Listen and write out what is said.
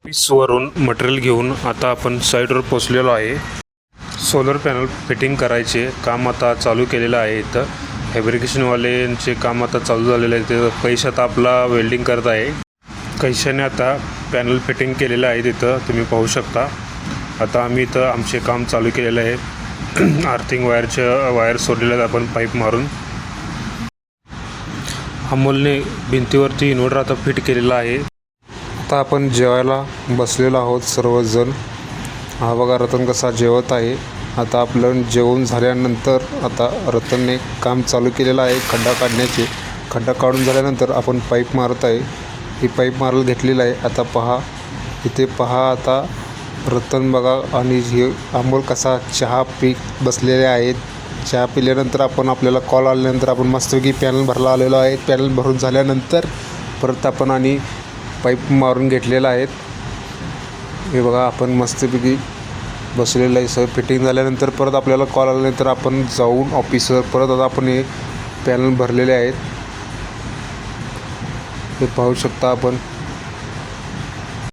ऑफिसवरून material घेऊन आता आपण साईटवर पोचलेलो आहे. सोलर पॅनल फिटिंग करायचे काम आता चालू केलेलं आहे. इथं फॅब्रिकेशनवाल्यांचे काम आता चालू झालेलं आहे. तिथं कैश आता आपला वेल्डिंग करत आहे. कैशाने आता पॅनल फिटिंग केलेलं आहे. तिथं तुम्ही पाहू शकता. आता आम्ही इथं आमचे काम चालू केलेलं आहे. आर्थिंग वायर सोडलेल्या आहेत आपण पाईप मारून. अमोलने भिंतीवरती इन्व्हर्टर आता फिट केलेला आहे. आता आपण जेवायला बसलेलो आहोत सर्वजण. हा बघा रतन कसा जेवत आहे. आता आपलं जेवण झाल्यानंतर आता रतनने काम चालू केलेलं आहे खड्डा काढण्याचे. खड्डा काढून झाल्यानंतर आपण पाईप मारत आहे. ही पाईप मारायला घेतलेलं आहे. आता पहा इथे पहा. आता रतन बघा आणि हे अमोल कसा चहा पीत बसलेले आहेत. चहा पिल्यानंतर आपल्याला कॉल आल्यानंतर आपण मस्तपैकी पॅनल भरला आलेलो आहे. पॅनल भरून झाल्यानंतर परत आपण आणि पाईप मारून घेतलेला आहेत. हे बघा आपण मस्तपैकी बसलेलं आहे. सगळं फिटिंग झाल्यानंतर परत आपल्याला कॉल आल्यानंतर आपण जाऊन ऑफिसवर परत आता आपण हे पॅनल भरलेले आहेत. हे पाहू शकता आपण.